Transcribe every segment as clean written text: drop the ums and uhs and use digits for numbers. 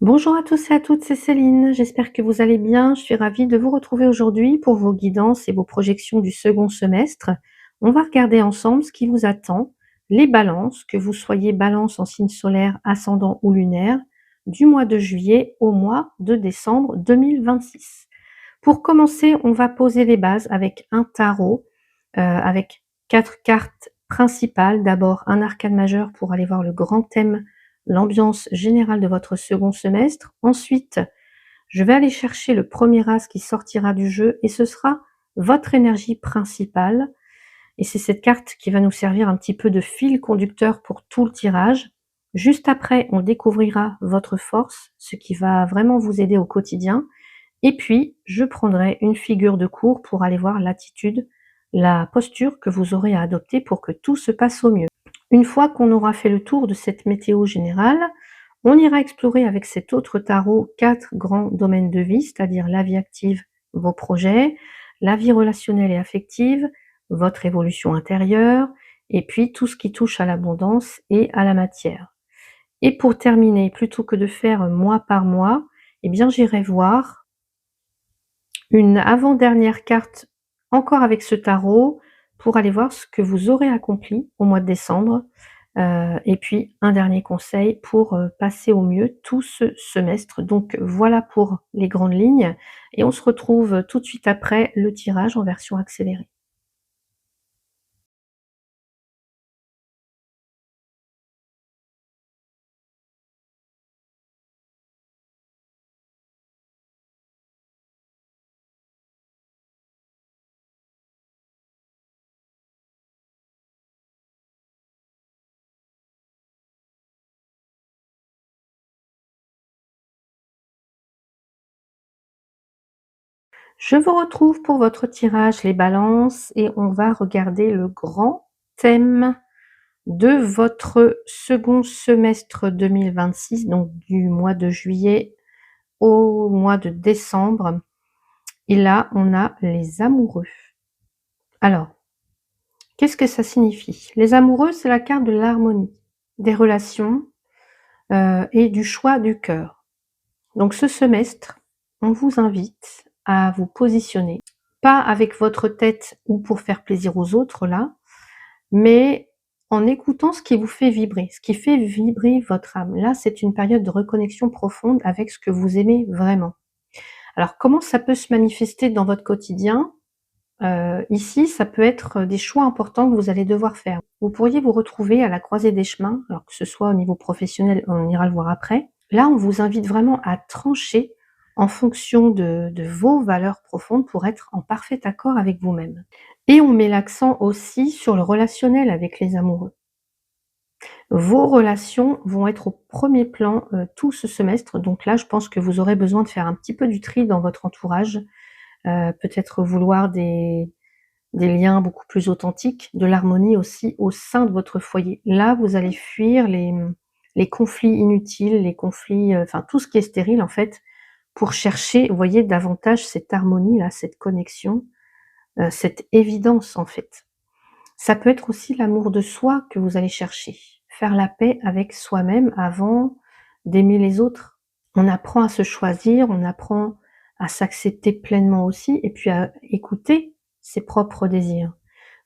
Bonjour à tous et à toutes, c'est Céline. J'espère que vous allez bien. Je suis ravie de vous retrouver aujourd'hui pour vos guidances et vos projections du second semestre. On va regarder ensemble ce qui vous attend, les balances, que vous soyez balance en signe solaire, ascendant ou lunaire, du mois de juillet au mois de décembre 2026. Pour commencer, on va poser les bases avec un tarot, avec 4 cartes principales. D'abord, un arcane majeur pour aller voir le grand thème, l'ambiance générale de votre second semestre. Ensuite, je vais aller chercher le premier as qui sortira du jeu et ce sera votre énergie principale. Et c'est cette carte qui va nous servir un petit peu de fil conducteur pour tout le tirage. Juste après, on découvrira votre force, ce qui va vraiment vous aider au quotidien. Et puis, je prendrai une figure de cours pour aller voir l'attitude, la posture que vous aurez à adopter pour que tout se passe au mieux. Une fois qu'on aura fait le tour de cette météo générale, on ira explorer avec cet autre tarot 4 grands domaines de vie, c'est-à-dire la vie active, vos projets, la vie relationnelle et affective, votre évolution intérieure, et puis tout ce qui touche à l'abondance et à la matière. Et pour terminer, plutôt que de faire mois par mois, eh bien j'irai voir une avant-dernière carte encore avec ce tarot pour aller voir ce que vous aurez accompli au mois de décembre. Et puis un dernier conseil pour, passer au mieux tout ce semestre. Donc voilà pour les grandes lignes et on se retrouve tout de suite après le tirage en version accélérée. Je vous retrouve pour votre tirage les balances et on va regarder le grand thème de votre second semestre 2026, donc du mois de juillet au mois de décembre. Et là, on a les amoureux. Alors, qu'est-ce que ça signifie? Les amoureux, c'est la carte de l'harmonie, des relations et du choix du cœur. Donc ce semestre, on vous invite à vous positionner, pas avec votre tête ou pour faire plaisir aux autres là, mais en écoutant ce qui vous fait vibrer, ce qui fait vibrer votre âme. Là, c'est une période de reconnexion profonde avec ce que vous aimez vraiment. Alors comment ça peut se manifester dans votre quotidien? Ici, ça peut être des choix importants que vous allez devoir faire. Vous pourriez vous retrouver à la croisée des chemins, alors que ce soit au niveau professionnel, on ira le voir après. Là, on vous invite vraiment à trancher en fonction de vos valeurs profondes pour être en parfait accord avec vous-même. Et on met l'accent aussi sur le relationnel avec les amoureux. Vos relations vont être au premier plan, tout ce semestre, donc là, je pense que vous aurez besoin de faire un petit peu du tri dans votre entourage, peut-être vouloir des liens beaucoup plus authentiques, de l'harmonie aussi au sein de votre foyer. Là, vous allez fuir les conflits inutiles, les conflits, enfin tout ce qui est stérile en fait, pour chercher, vous voyez, davantage cette harmonie-là, cette connexion, cette évidence en fait. Ça peut être aussi l'amour de soi que vous allez chercher, faire la paix avec soi-même avant d'aimer les autres. On apprend à se choisir, on apprend à s'accepter pleinement aussi et puis à écouter ses propres désirs.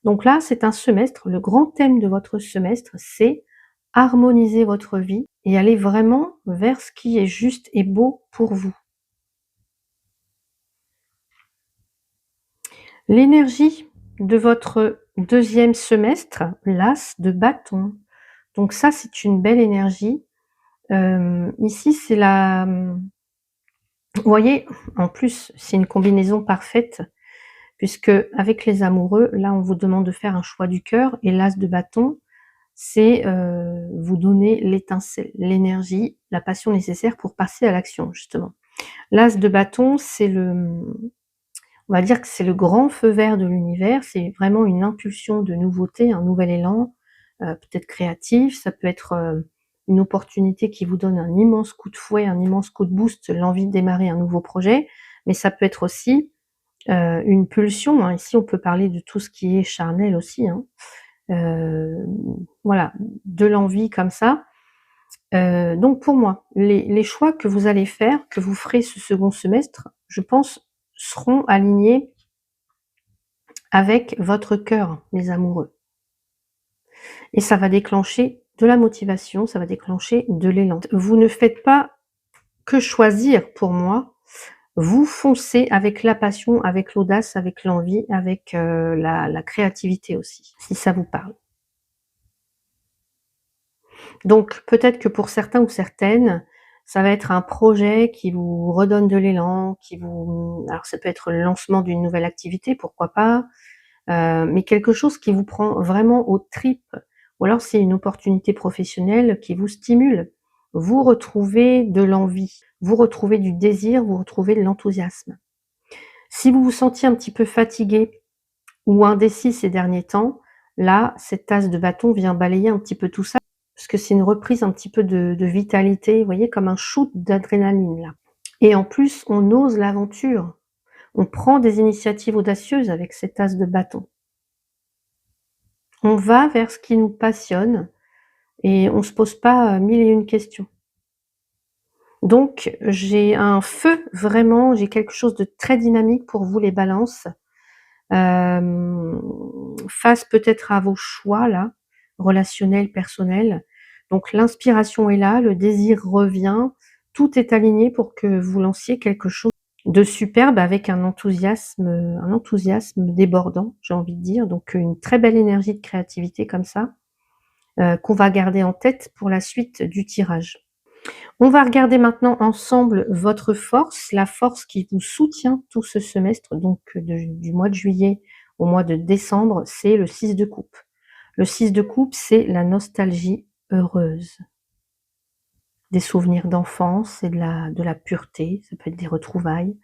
Donc là, c'est un semestre, le grand thème de votre semestre, c'est harmoniser votre vie et aller vraiment vers ce qui est juste et beau pour vous. L'énergie de votre deuxième semestre, l'as de bâton. Donc ça, c'est une belle énergie. Ici, c'est la vous voyez, en plus, c'est une combinaison parfaite puisque avec les amoureux, là, on vous demande de faire un choix du cœur et l'as de bâton, c'est, vous donner l'étincelle, l'énergie, la passion nécessaire pour passer à l'action, justement. L'as de bâton, c'est on va dire que c'est le grand feu vert de l'univers, c'est vraiment une impulsion de nouveauté, un nouvel élan, peut-être créatif, ça peut être, une opportunité qui vous donne un immense coup de fouet, un immense coup de boost, l'envie de démarrer un nouveau projet, mais ça peut être aussi, une pulsion, hein. Ici, on peut parler de tout ce qui est charnel aussi, hein. Voilà, de l'envie comme ça Donc pour moi, les choix que vous allez faire, que vous ferez ce second semestre, je pense, seront alignés avec votre cœur, mes amoureux. Et ça va déclencher de la motivation, ça va déclencher de l'élan. Vous ne faites pas que choisir pour moi, vous foncez avec la passion, avec l'audace, avec l'envie, avec la créativité aussi, si ça vous parle. Donc peut-être que pour certains ou certaines, ça va être un projet qui vous redonne de l'élan, qui vous alors ça peut être le lancement d'une nouvelle activité, pourquoi pas, mais quelque chose qui vous prend vraiment aux tripes, ou alors c'est une opportunité professionnelle qui vous stimule. Vous retrouvez de l'envie, vous retrouvez du désir, vous retrouvez de l'enthousiasme. Si vous vous sentiez un petit peu fatigué ou indécis ces derniers temps, là, cette tasse de bâton vient balayer un petit peu tout ça, parce que c'est une reprise un petit peu de vitalité, vous voyez, comme un shoot d'adrénaline là. Et en plus, on ose l'aventure, on prend des initiatives audacieuses avec cette tasse de bâton. On va vers ce qui nous passionne et on se pose pas 1000 et une questions. Donc j'ai un feu vraiment, j'ai quelque chose de très dynamique pour vous les balances. Face peut-être à vos choix là, relationnels, personnels. Donc l'inspiration est là, le désir revient, tout est aligné pour que vous lanciez quelque chose de superbe avec un enthousiasme débordant, j'ai envie de dire. Donc une très belle énergie de créativité comme ça, qu'on va garder en tête pour la suite du tirage. On va regarder maintenant ensemble votre force, la force qui vous soutient tout ce semestre, donc du mois de juillet au mois de décembre, c'est le 6 de coupe. Le 6 de coupe, c'est la nostalgie heureuse. Des souvenirs d'enfance et de la pureté, ça peut être des retrouvailles,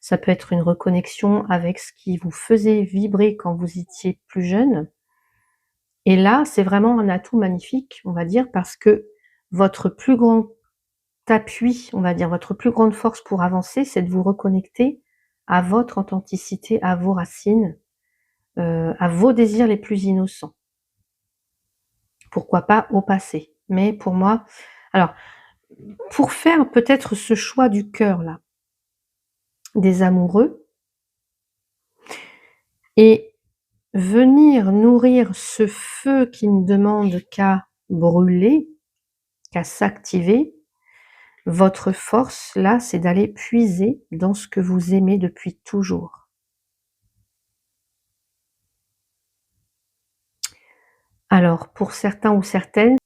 ça peut être une reconnexion avec ce qui vous faisait vibrer quand vous étiez plus jeune. Et là, c'est vraiment un atout magnifique, on va dire, parce que votre plus grand appui, on va dire, votre plus grande force pour avancer, c'est de vous reconnecter à votre authenticité, à vos racines, à vos désirs les plus innocents. Pourquoi pas au passé. Mais pour moi, alors, pour faire peut-être ce choix du cœur là, des amoureux, et venir nourrir ce feu qui ne demande qu'à brûler, qu'à s'activer, votre force là, c'est d'aller puiser dans ce que vous aimez depuis toujours. Alors, pour certains ou certaines,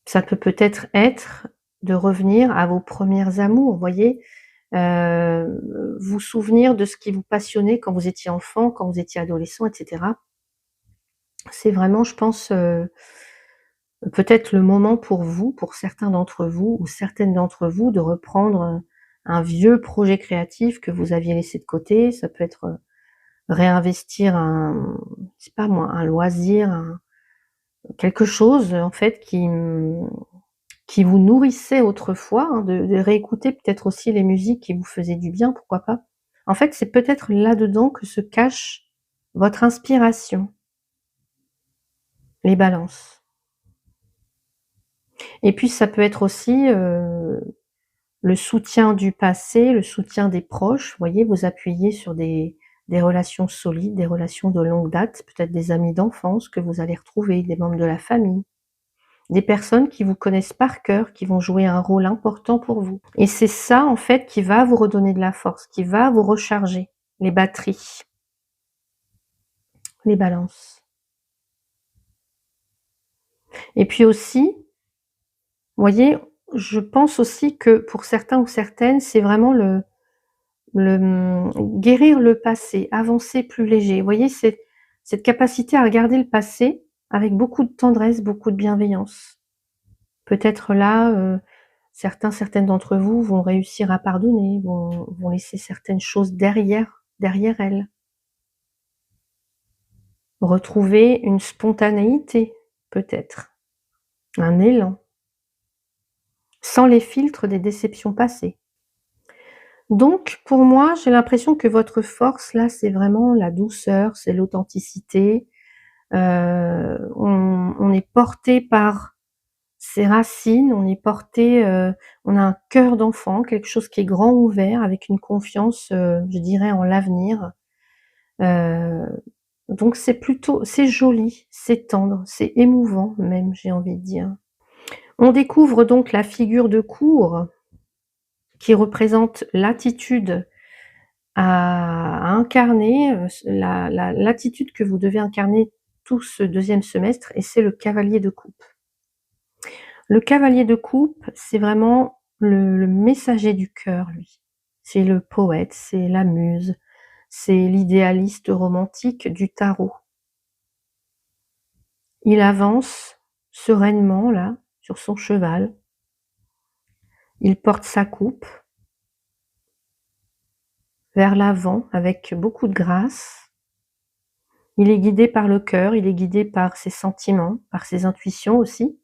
ça peut peut-être être de revenir à vos premières amours, vous voyez? Vous souvenir de ce qui vous passionnait quand vous étiez enfant, quand vous étiez adolescent, et cetera. C'est vraiment, je pense, peut-être le moment pour vous, pour certains d'entre vous ou certaines d'entre vous, de reprendre, un vieux projet créatif que vous aviez laissé de côté. Ça peut être, réinvestir un, je sais pas moi, un loisir, quelque chose en fait qui vous nourrissait autrefois, hein, de réécouter peut-être aussi les musiques qui vous faisaient du bien, pourquoi pas. En fait, c'est peut-être là-dedans que se cache votre inspiration, les balances. Et puis ça peut être aussi, le soutien du passé, le soutien des proches, vous voyez, vous appuyez sur des relations solides, des relations de longue date, peut-être des amis d'enfance que vous allez retrouver, des membres de la famille. Des personnes qui vous connaissent par cœur, qui vont jouer un rôle important pour vous. Et c'est ça, en fait, qui va vous redonner de la force, qui va vous recharger les batteries, les balances. Et puis aussi, vous voyez, je pense aussi que pour certains ou certaines, c'est vraiment guérir le passé, avancer plus léger. Vous voyez, cette capacité à regarder le passé avec beaucoup de tendresse, beaucoup de bienveillance. Peut-être là, certaines d'entre vous vont réussir à pardonner, vont laisser certaines choses derrière elles. Retrouver une spontanéité, peut-être, un élan, sans les filtres des déceptions passées. Donc pour moi, j'ai l'impression que votre force là, c'est vraiment la douceur, c'est l'authenticité. On est porté par ses racines, on est porté, on a un cœur d'enfant, quelque chose qui est grand ouvert avec une confiance, je dirais en l'avenir. Heu, donc c'est joli, c'est tendre, c'est émouvant même, j'ai envie de dire. On découvre donc la figure de cour qui représente l'attitude à incarner, l'attitude que vous devez incarner tout ce deuxième semestre et c'est le cavalier de coupe. Le cavalier de coupe, c'est vraiment le messager du cœur, lui. C'est le poète, c'est la muse, c'est l'idéaliste romantique du tarot. Il avance sereinement là, sur son cheval. Il porte sa coupe vers l'avant avec beaucoup de grâce. Il est guidé par le cœur, il est guidé par ses sentiments, par ses intuitions aussi.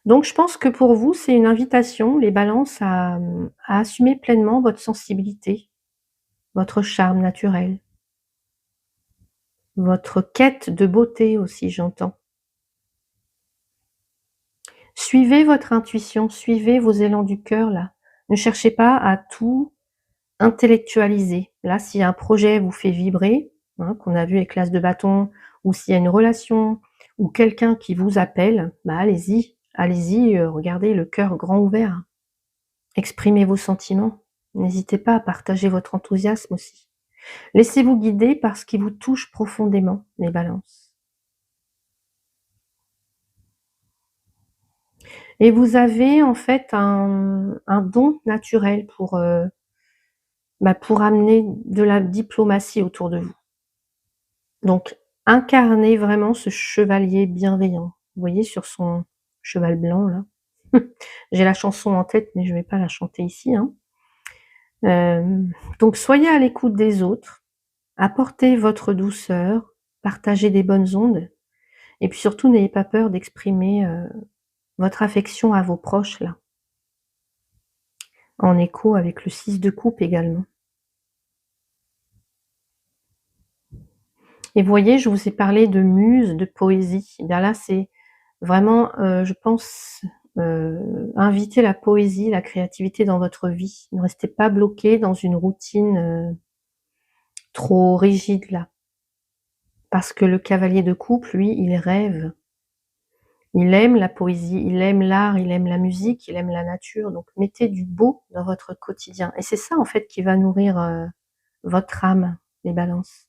Donc je pense que pour vous, c'est une invitation, les balances, à assumer pleinement votre sensibilité, votre charme naturel, votre quête de beauté aussi, j'entends. Suivez votre intuition, suivez vos élans du cœur là. Ne cherchez pas à tout intellectualiser. Là, si un projet vous fait vibrer, hein, qu'on a vu avec l'as de bâton, ou s'il y a une relation, ou quelqu'un qui vous appelle, bah allez-y, allez-y, regardez le cœur grand ouvert. Exprimez vos sentiments. N'hésitez pas à partager votre enthousiasme aussi. Laissez-vous guider par ce qui vous touche profondément, les balances. Et vous avez en fait un don naturel pour amener de la diplomatie autour de vous. Donc incarnez vraiment ce chevalier bienveillant. Vous voyez sur son cheval blanc là? J'ai la chanson en tête, mais je vais pas la chanter ici, hein. Donc soyez à l'écoute des autres, apportez votre douceur, partagez des bonnes ondes et puis surtout n'ayez pas peur d'exprimer, votre affection à vos proches là, en écho avec le 6 de coupe également. Et vous voyez, je vous ai parlé de muse, de poésie. Et bien là, c'est vraiment, je pense, inviter la poésie, la créativité dans votre vie. Ne restez pas bloqué dans une routine, trop rigide là. Parce que le cavalier de coupe, lui, il rêve. Il aime la poésie, il aime l'art, il aime la musique, il aime la nature. Donc mettez du beau dans votre quotidien. Et c'est ça en fait qui va nourrir, votre âme, les balances.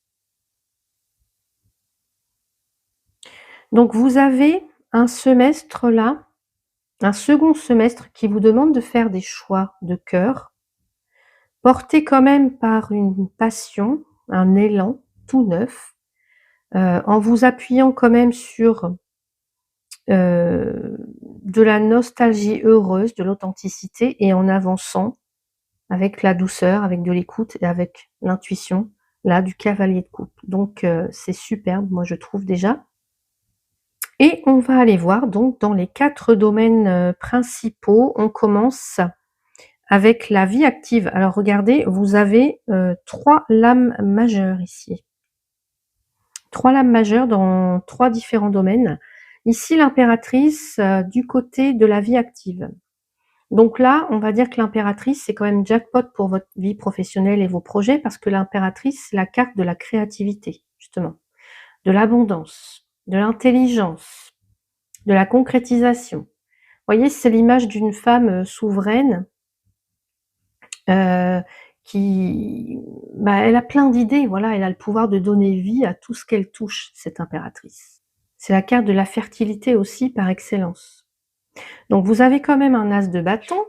Donc vous avez un semestre là, un second semestre qui vous demande de faire des choix de cœur, portés quand même par une passion, un élan tout neuf, en vous appuyant quand même sur, de la nostalgie heureuse, de l'authenticité et en avançant avec la douceur, avec de l'écoute et avec l'intuition, là, du cavalier de coupe. Donc c'est superbe, moi je trouve déjà. Et on va aller voir donc dans les 4 domaines, principaux. On commence avec la vie active. Alors regardez, vous avez, 3 lames majeures ici. 3 lames majeures dans 3 différents domaines. Ici l'impératrice, du côté de la vie active. Donc là, on va dire que l'impératrice, c'est quand même jackpot pour votre vie professionnelle et vos projets parce que l'impératrice, c'est la carte de la créativité, justement, de l'abondance, de l'intelligence, de la concrétisation. Vous voyez, c'est l'image d'une femme, souveraine, heu, qui elle a plein d'idées, voilà, elle a le pouvoir de donner vie à tout ce qu'elle touche, cette impératrice. C'est la carte de la fertilité aussi par excellence. Donc vous avez quand même un as de bâton,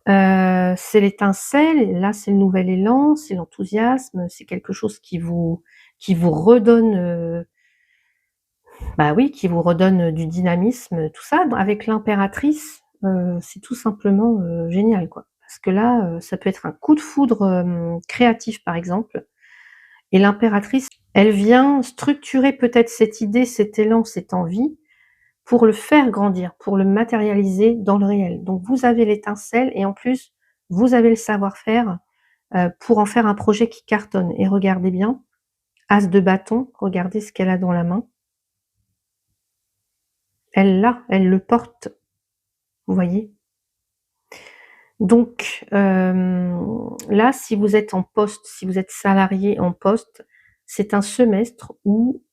c'est l'étincelle, là c'est le nouvel élan, c'est l'enthousiasme, c'est quelque chose qui vous redonne, oui, qui vous redonne du dynamisme, tout ça. Avec l'impératrice, c'est tout simplement, génial, quoi. Parce que là, ça peut être un coup de foudre, créatif, par exemple et l'impératrice, elle vient structurer peut-être cette idée, cet élan, cette envie pour le faire grandir, pour le matérialiser dans le réel. Donc vous avez l'étincelle et en plus, vous avez le savoir-faire, pour en faire un projet qui cartonne et regardez bien, as de bâton, regardez ce qu'elle a dans la main. Elle l'a, elle le porte, vous voyez? Donc là, si vous êtes en poste, si vous êtes salarié en poste, c'est un semestre où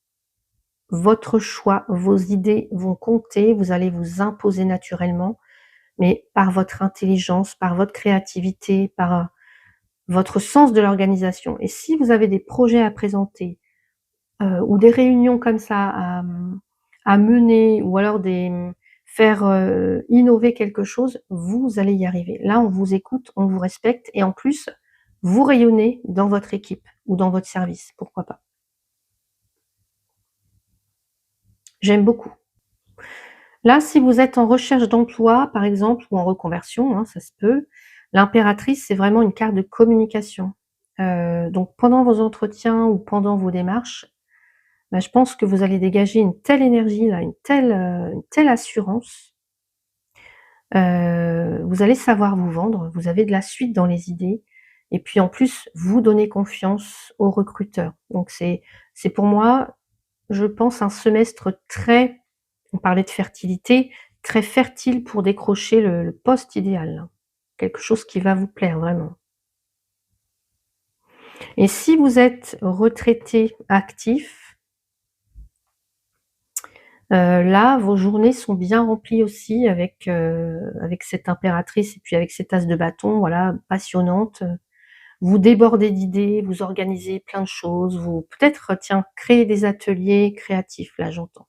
votre choix, vos idées vont compter, vous allez vous imposer naturellement, mais par votre intelligence, par votre créativité, par votre sens de l'organisation. Et si vous avez des projets à présenter, ou des réunions comme ça à mener, ou alors faire innover quelque chose, vous allez y arriver. Là, on vous écoute, on vous respecte et en plus, vous rayonnez dans votre équipe ou dans votre service, pourquoi pas. J'aime beaucoup. Là, si vous êtes en recherche d'emploi, par exemple, ou en reconversion, hein, ça se peut, l'impératrice, c'est vraiment une carte de communication. Donc pendant vos entretiens ou pendant vos démarches, bah, je pense que vous allez dégager une telle énergie là, une telle assurance. Vous allez savoir vous vendre, vous avez de la suite dans les idées et puis en plus, vous donnez confiance aux recruteurs. Donc c'est pour moi, je pense, un semestre très, on parlait de fertilité, très fertile pour décrocher le poste idéal, là. Quelque chose qui va vous plaire vraiment. Et si vous êtes retraité actif, là, vos journées sont bien remplies aussi avec cette impératrice et puis avec cet as de bâton, voilà, passionnante. Vous débordez d'idées, vous organisez plein de choses, vous peut-être, tiens, créer des ateliers créatifs, là, j'entends.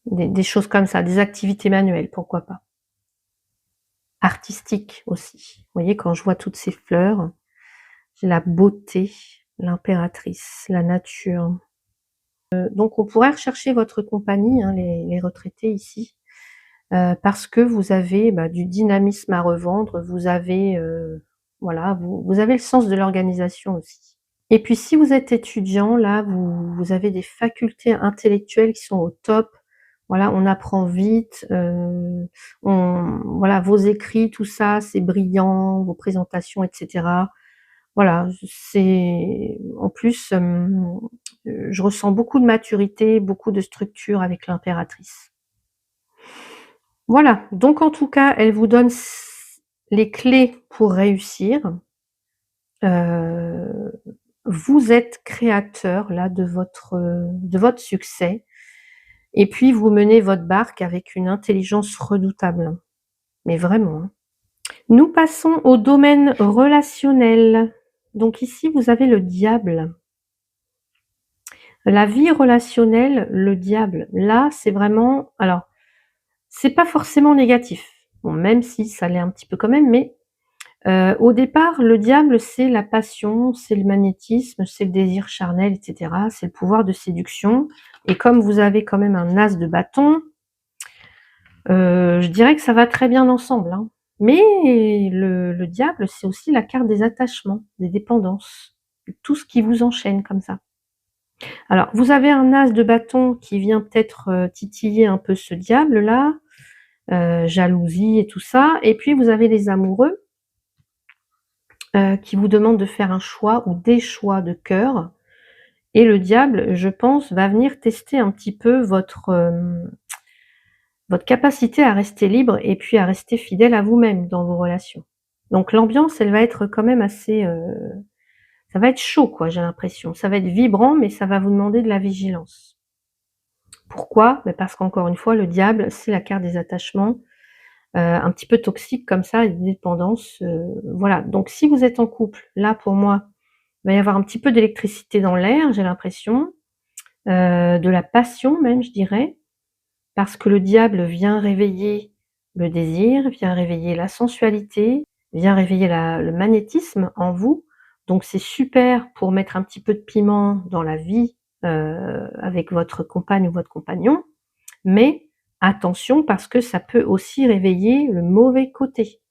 Des choses comme ça, des activités manuelles, pourquoi pas. Artistiques aussi. Vous voyez, quand je vois toutes ces fleurs, j'ai la beauté, l'impératrice, la nature. Donc on pourrait rechercher votre compagnie, hein, les retraités ici, parce que vous avez, bah, du dynamisme à revendre, vous avez, voilà, vous avez le sens de l'organisation aussi. Et puis si vous êtes étudiant, là, vous avez des facultés intellectuelles qui sont au top. Voilà, on apprend vite, voilà, vos écrits, tout ça, c'est brillant, vos présentations et cetera. Voilà, c'est en plus, je ressens beaucoup de maturité, beaucoup de structure avec l'impératrice. Voilà, donc en tout cas, elle vous donne les clés pour réussir. Heu, vous êtes créateur là de votre succès et puis vous menez votre barque avec une intelligence redoutable, mais vraiment, hein. Nous passons au domaine relationnel. Donc ici, vous avez le diable. La vie relationnelle, le diable. Là, c'est vraiment, alors, c'est pas forcément négatif. Bon, même si ça l'est un petit peu quand même, mais au départ, le diable, c'est la passion, c'est le magnétisme, c'est le désir charnel et cetera. C'est le pouvoir de séduction et comme vous avez quand même un as de bâton, je dirais que ça va très bien ensemble, hein. Mais le diable, c'est aussi la carte des attachements, des dépendances, tout ce qui vous enchaîne comme ça. Alors, vous avez un as de bâton qui vient peut-être, titiller un peu ce diable-là, jalousie et tout ça et puis vous avez les amoureux qui vous demande de faire un choix ou des choix de cœur et le diable, je pense, va venir tester un petit peu votre capacité à rester libre et puis à rester fidèle à vous-même dans vos relations. Donc l'ambiance, elle va être quand même assez, ça va être chaud quoi, j'ai l'impression. Ça va être vibrant, mais ça va vous demander de la vigilance. Pourquoi? Beh, parce qu'encore une fois, le diable, c'est la carte des attachements, un petit peu toxiques comme ça, des dépendances, voilà. Donc si vous êtes en couple, là pour moi, il va y avoir un petit peu d'électricité dans l'air, j'ai l'impression, de la passion même, je dirais, parce que le diable vient réveiller le désir, vient réveiller la sensualité, vient réveiller le magnétisme en vous. Donc c'est super pour mettre un petit peu de piment dans la vie, avec votre compagne ou votre compagnon, mais attention parce que ça peut aussi réveiller le mauvais côté,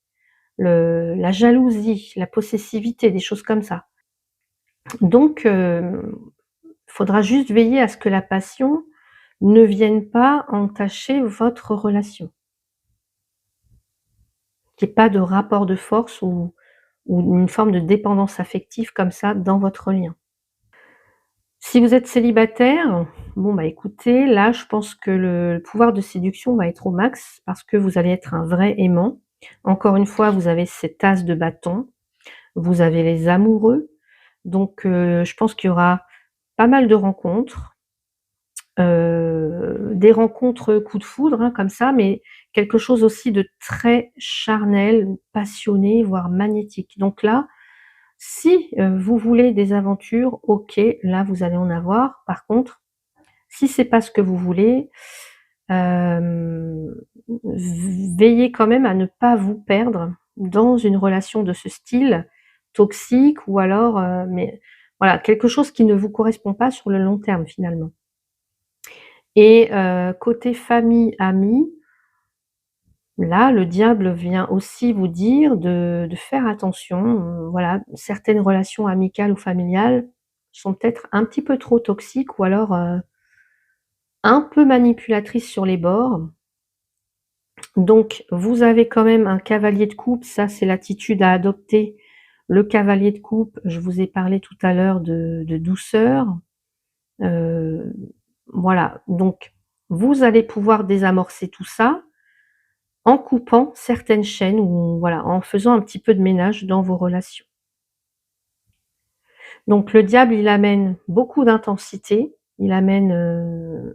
la jalousie, la possessivité, des choses comme ça. Donc faudra juste veiller à ce que la passion ne vienne pas entacher votre relation. Qu'il y ait pas de rapport de force ou une forme de dépendance affective comme ça dans votre lien. Si vous êtes célibataire, bon, bah, écoutez, là, je pense que le pouvoir de séduction va être au max parce que vous allez être un vrai aimant. Encore une fois, vous avez cet as de bâton, vous avez les amoureux, donc je pense qu'il y aura pas mal de rencontres, des rencontres coup de foudre, hein, comme ça, mais quelque chose aussi de très charnel, passionné, voire magnétique. Donc là, si, vous voulez des aventures, OK, là, vous allez en avoir. Par contre, si c'est pas ce que vous voulez, hem, veillez quand même à ne pas vous perdre dans une relation de ce style, toxique ou alors, mais voilà, quelque chose qui ne vous correspond pas sur le long terme, finalement. Et côté famille, amis, là, le diable vient aussi vous dire de faire attention, voilà, certaines relations amicales ou familiales sont peut-être un petit peu trop toxiques ou alors, un peu manipulatrices sur les bords. Donc vous avez quand même un cavalier de coupe, ça c'est l'attitude à adopter. Le cavalier de coupe, je vous ai parlé tout à l'heure de douceur, heu, voilà, donc vous allez pouvoir désamorcer tout ça en coupant certaines chaînes ou voilà, en faisant un petit peu de ménage dans vos relations. Donc le diable, il amène beaucoup d'intensité, il amène,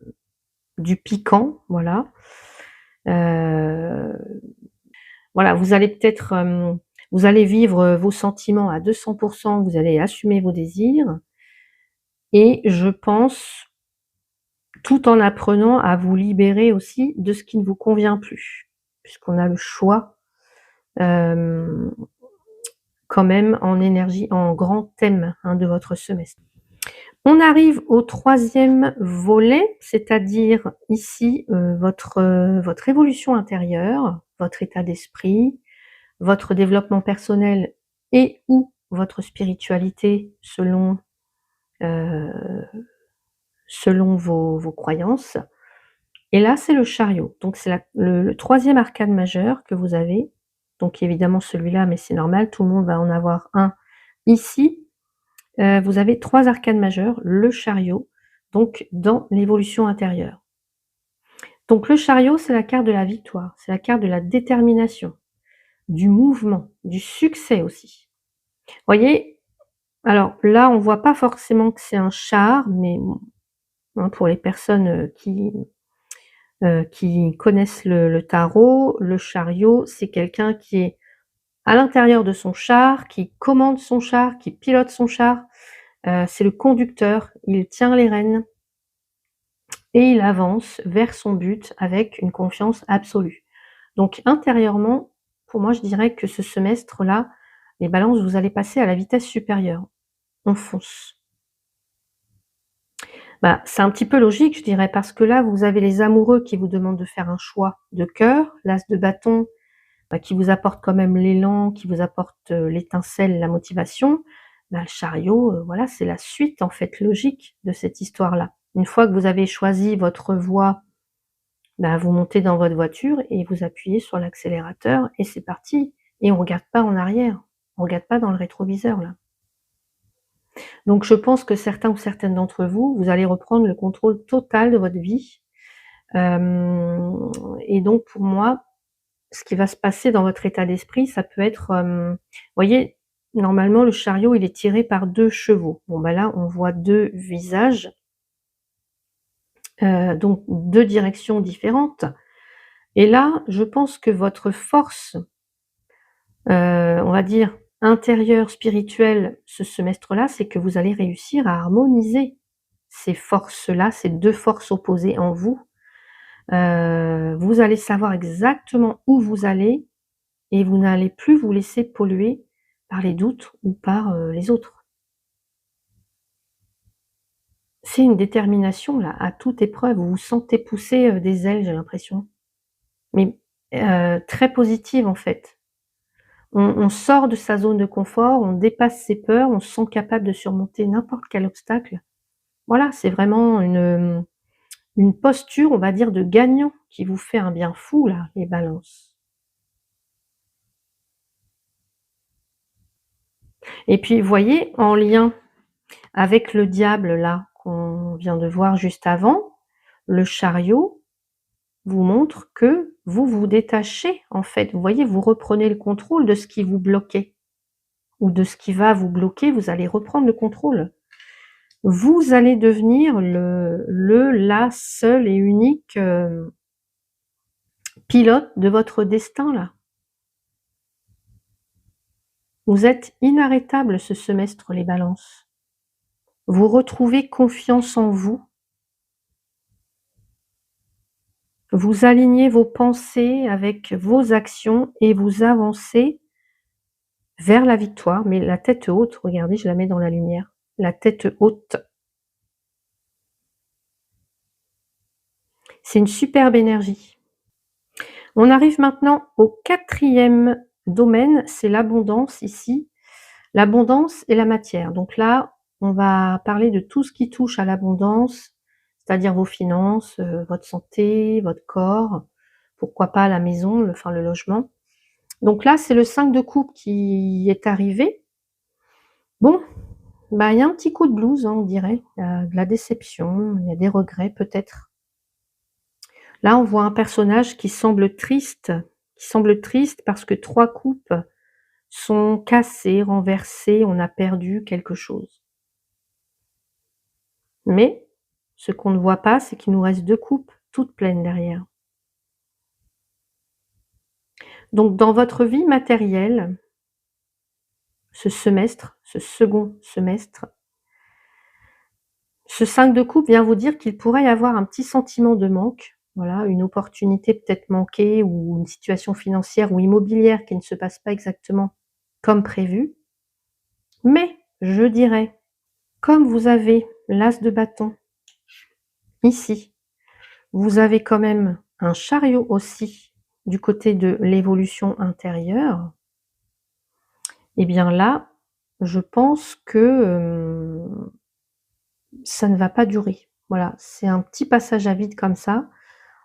du piquant, voilà. Heu, voilà, vous allez peut-être, vous allez vivre, vos sentiments à 200, vous allez assumer vos désirs et je pense, tout en apprenant à vous libérer aussi de ce qui ne vous convient plus. Puisqu'on a le choix, hem, quand même en énergie, en grand thème, hein, de votre semestre. On arrive au troisième volet, c'est-à-dire ici, votre évolution intérieure, votre état d'esprit, votre développement personnel et ou votre spiritualité heu, selon vos croyances. Et là, c'est le chariot. Donc c'est la le 3e arcane majeur que vous avez. Donc évidemment celui-là, mais c'est normal, tout le monde va en avoir un ici. Vous avez 3 arcanes majeurs, le chariot, donc dans l'évolution intérieure. Donc le chariot, c'est la carte de la victoire, c'est la carte de la détermination, du mouvement, du succès aussi. Voyez? Alors là, on voit pas forcément que c'est un char, mais bon, hein, pour les personnes, qui connaissent le tarot, le chariot, c'est quelqu'un qui est à l'intérieur de son char, qui commande son char, qui pilote son char, c'est le conducteur, il tient les rênes et il avance vers son but avec une confiance absolue. Donc intérieurement, pour moi, je dirais que ce semestre-là, les balances, vous allez passer à la vitesse supérieure. On fonce. Bah, c'est un petit peu logique, je dirais, parce que là, vous avez les amoureux qui vous demandent de faire un choix de cœur, l'as de bâton, bah, qui vous apporte quand même l'élan, qui vous apporte, l'étincelle, la motivation. Bah, le chariot, voilà, c'est la suite, en fait, logique de cette histoire-là. Une fois que vous avez choisi votre voie, bah, vous montez dans votre voiture et vous appuyez sur l'accélérateur et c'est parti et on regarde pas en arrière. On regarde pas dans le rétroviseur, là. Donc je pense que certains ou certaines d'entre vous, vous allez reprendre le contrôle total de votre vie. Et donc pour moi, ce qui va se passer dans votre état d'esprit, ça peut être, voyez, normalement le chariot, il est tiré par 2 chevaux. Bon, bah, là, on voit 2 visages, donc 2 directions différentes et là, je pense que votre force, on va dire intérieure, spirituelle, ce semestre-là, c'est que vous allez réussir à harmoniser ces forces-là, ces 2 forces opposées en vous. Vous allez savoir exactement où vous allez et vous n'allez plus vous laisser polluer par les doutes ou par, les autres. C'est une détermination là, à toute épreuve. Vous vous sentez pousser, des ailes, j'ai l'impression. Mais, très positive en fait. On sort de sa zone de confort, on dépasse ses peurs, on se sent capable de surmonter n'importe quel obstacle. Voilà, c'est vraiment une posture, on va dire, de gagnant qui vous fait un bien fou là, les balances. Et puis, vous voyez, en lien avec le diable là, qu'on vient de voir juste avant, le chariot, vous montre que vous vous détachez, en fait. Vous voyez, vous reprenez le contrôle de ce qui vous bloquait ou de ce qui va vous bloquer, vous allez reprendre le contrôle. Vous allez devenir la seule et unique, pilote de votre destin, là. Vous êtes inarrêtables ce semestre, les Balances. Vous retrouvez confiance en vous. Vous alignez vos pensées avec vos actions et vous avancez vers la victoire, mais la tête haute. Regardez, je la mets dans la lumière. La tête haute. C'est une superbe énergie. On arrive maintenant au 4e domaine, c'est l'abondance ici. L'abondance et la matière. Donc là, on va parler de tout ce qui touche à l'abondance, c'est-à-dire vos finances, votre santé, votre corps, pourquoi pas la maison, le logement. Donc là, c'est le 5 de coupe qui est arrivé. Bon, bah, il y a un petit coup de blues, hein, on dirait. Il y a de la déception, il y a des regrets peut-être. Là, on voit un personnage qui semble triste parce que 3 coupes sont cassées, renversées, on a perdu quelque chose. Mais ce qu'on ne voit pas, c'est qu'il nous reste 2 coupes toutes pleines derrière. Donc dans votre vie matérielle, ce semestre, ce second semestre, ce 5 de coupe vient vous dire qu'il pourrait y avoir un petit sentiment de manque, voilà, une opportunité peut-être manquée ou une situation financière ou immobilière qui ne se passe pas exactement comme prévu. Mais je dirais, comme vous avez l'as de bâton ici, vous avez quand même un chariot aussi du côté de l'évolution intérieure. Et bien là, je pense que, ça ne va pas durer. Voilà, c'est un petit passage à vide comme ça.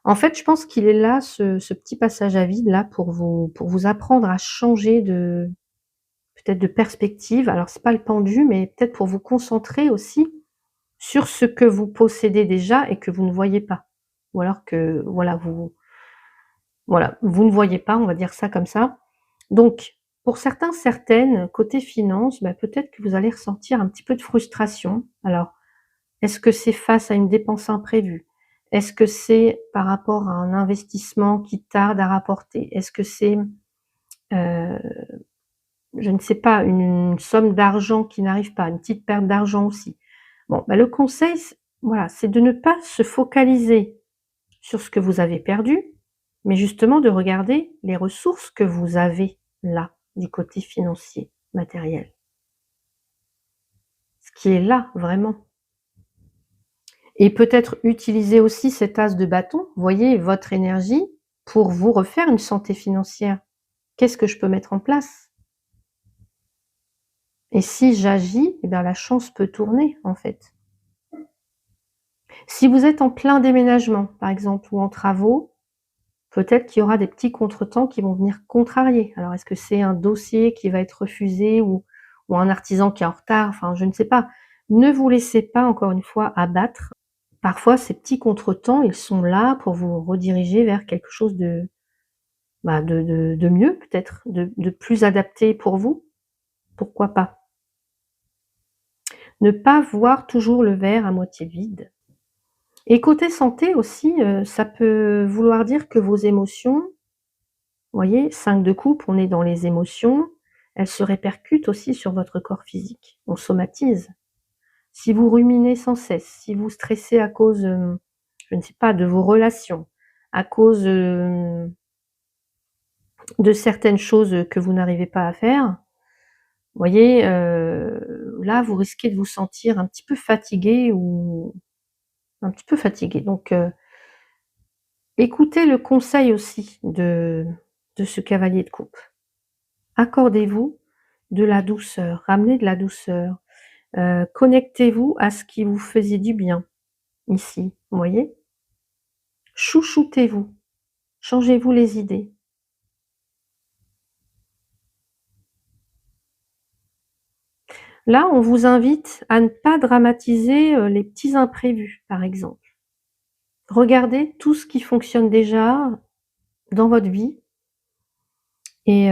En fait, je pense qu'il est là, ce petit passage à vide là pour vous apprendre à changer de peut-être de perspective. Alors c'est pas le pendu, mais peut-être pour vous concentrer aussi sur ce que vous possédez déjà et que vous ne voyez pas. Ou alors que voilà, vous ne voyez pas, on va dire ça comme ça. Donc, pour certains, certaines, côté finance, bah, peut-être que vous allez ressentir un petit peu de frustration. Alors, est-ce que c'est face à une dépense imprévue? Est-ce que c'est par rapport à un investissement qui tarde à rapporter? Est-ce que c'est, heu, je ne sais pas, une somme d'argent qui n'arrive pas, une petite perte d'argent aussi? Bon, bah, le conseil, voilà, c'est de ne pas se focaliser sur ce que vous avez perdu, mais justement de regarder les ressources que vous avez là, du côté financier, matériel. Ce qui est là, vraiment. Et peut-être utiliser aussi cet as de bâton, voyez, votre énergie, pour vous refaire une santé financière. Qu'est-ce que je peux mettre en place? Et si j'agis, eh bien la chance peut tourner, en fait. Si vous êtes en plein déménagement, par exemple, ou en travaux, peut-être qu'il y aura des petits contretemps qui vont venir contrarier. Alors est-ce que c'est un dossier qui va être refusé ou un artisan qui est en retard? Enfin, je ne sais pas. Ne vous laissez pas, encore une fois, abattre. Parfois, ces petits contretemps, ils sont là pour vous rediriger vers quelque chose de, bah, de mieux peut-être, de plus adapté pour vous. Pourquoi pas? Ne pas voir toujours le verre à moitié vide. Et côté santé aussi, ça peut vouloir dire que vos émotions, vous voyez, 5 de coupe, on est dans les émotions, elles se répercutent aussi sur votre corps physique. On somatise. Si vous ruminez sans cesse, si vous stressez à cause, je ne sais pas, de vos relations, à cause, de certaines choses que vous n'arrivez pas à faire, vous voyez, là, vous risquez de vous sentir un petit peu fatigué ou un petit peu fatigué. Donc, écoutez le conseil aussi de ce cavalier de coupe. Accordez-vous de la douceur, ramenez de la douceur, connectez-vous à ce qui vous faisait du bien, ici, vous voyez? Chouchoutez-vous, changez-vous les idées. Là, on vous invite à ne pas dramatiser, les petits imprévus, par exemple. Regardez tout ce qui fonctionne déjà dans votre vie et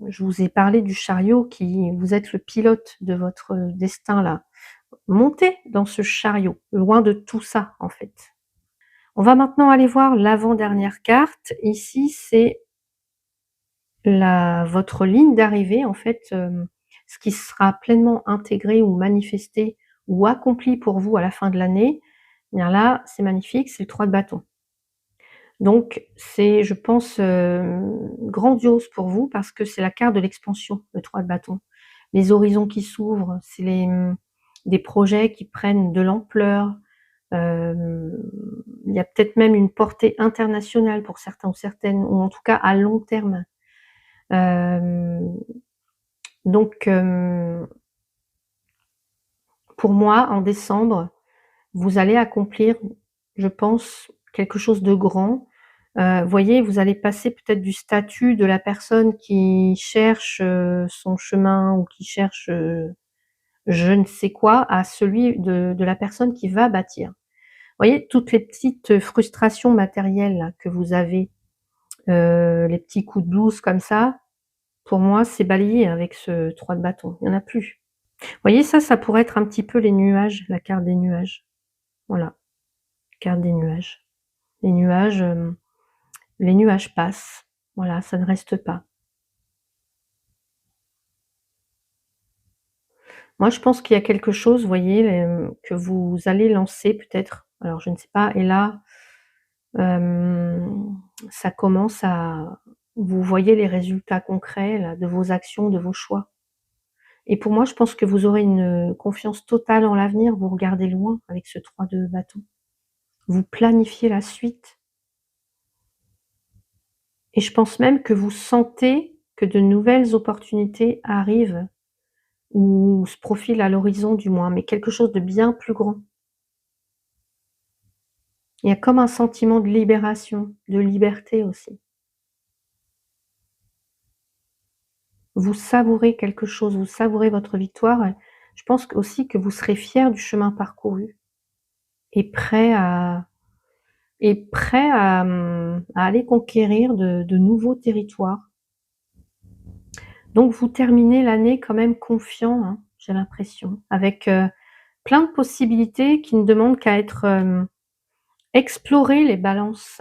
je vous ai parlé du chariot qui vous êtes le pilote de votre destin là. Montez dans ce chariot, loin de tout ça, en fait. On va maintenant aller voir l'avant-dernière carte. Ici, c'est votre ligne d'arrivée, en fait, ce qui sera pleinement intégré ou manifesté ou accompli pour vous à la fin de l'année. Eh bien là, c'est magnifique, c'est le 3 de bâton. Donc c'est, je pense, grandiose pour vous parce que c'est la carte de l'expansion, le 3 de bâton. Les horizons qui s'ouvrent, c'est des projets qui prennent de l'ampleur. Il y a peut-être même une portée internationale pour certains ou certaines, ou en tout cas à long terme. Donc pour moi, en décembre, vous allez accomplir, je pense, quelque chose de grand. Voyez, vous allez passer peut-être du statut de la personne qui cherche, son chemin ou qui cherche, je ne sais quoi, à celui de la personne qui va bâtir. Voyez, toutes les petites frustrations matérielles là que vous avez, les petits coups de blues comme ça, pour moi, c'est balayé avec ce 3 de bâton, il y en a plus. Voyez, ça pourrait être un petit peu les nuages, la carte des nuages. Voilà, carte des nuages. Les nuages passent, voilà, ça ne reste pas. Moi, je pense qu'il y a quelque chose, vous voyez, que vous allez lancer peut-être, alors je ne sais pas, et là, ça commence à vous voyez les résultats concrets là, de vos actions, de vos choix. Et pour moi, je pense que vous aurez une confiance totale en l'avenir, vous regardez loin avec ce 3 de bâton. Vous planifiez la suite. Et je pense même que vous sentez que de nouvelles opportunités arrivent ou se profilent à l'horizon du moins, mais quelque chose de bien plus grand. Il y a comme un sentiment de libération, de liberté aussi. Vous savourez quelque chose, vous savourez votre victoire et je pense aussi que vous serez fiers du chemin parcouru et prêt à aller conquérir de nouveaux territoires. Donc vous terminez l'année quand même confiant, hein, j'ai l'impression, avec, plein de possibilités qui ne demandent qu'à être, explorées les balances.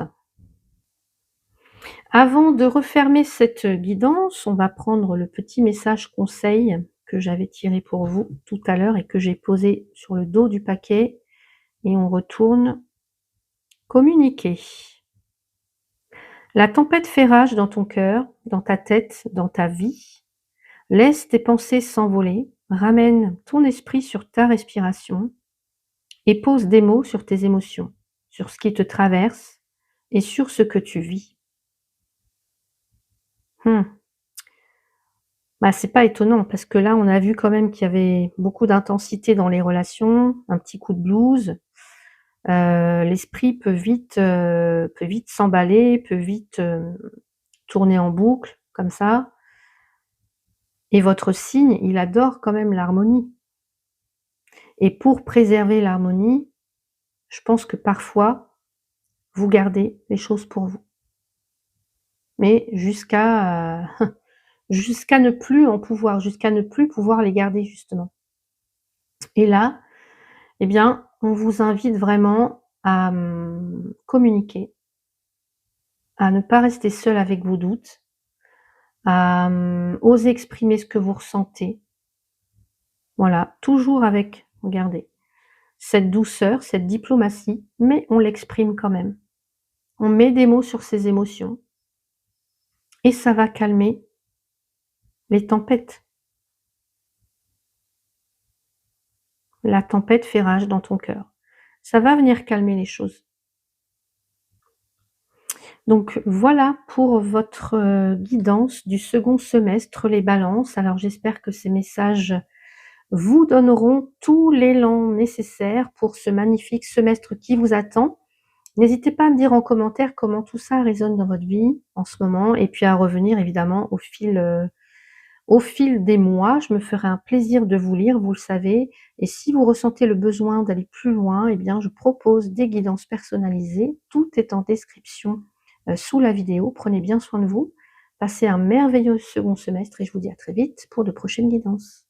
Avant de refermer cette guidance, on va prendre le petit message conseil que j'avais tiré pour vous tout à l'heure et que j'ai posé sur le dos du paquet et on retourne communiquer. La tempête fait rage dans ton cœur, dans ta tête, dans ta vie. Laisse tes pensées s'envoler, ramène ton esprit sur ta respiration et pose des mots sur tes émotions, sur ce qui te traverse et sur ce que tu vis. Bah, c'est pas étonnant parce que là, on a vu quand même qu'il y avait beaucoup d'intensité dans les relations, un petit coup de blues. L'esprit peut vite s'emballer, peut vite, tourner en boucle comme ça et votre signe, il adore quand même l'harmonie et pour préserver l'harmonie, je pense que parfois, vous gardez les choses pour vous. Mais jusqu'à ne plus en pouvoir, jusqu'à ne plus pouvoir les garder justement. Et là, eh bien, on vous invite vraiment à, communiquer, à ne pas rester seul avec vos doutes, à, oser exprimer ce que vous ressentez. Voilà, toujours avec, regardez, cette douceur, cette diplomatie, mais on l'exprime quand même. On met des mots sur ses émotions et ça va calmer les tempêtes. La tempête fait rage dans ton cœur. Ça va venir calmer les choses. Donc voilà pour votre, guidance du second semestre, les balances. Alors j'espère que ces messages vous donneront tout l'élan nécessaire pour ce magnifique semestre qui vous attend. N'hésitez pas à me dire en commentaire comment tout ça résonne dans votre vie en ce moment et puis à revenir évidemment Au fil des mois, je me ferai un plaisir de vous lire, vous le savez, et si vous ressentez le besoin d'aller plus loin, eh bien je propose des guidances personnalisées. Tout est en description, sous la vidéo. Prenez bien soin de vous. Passez un merveilleux second semestre et je vous dis à très vite pour de prochaines guidances.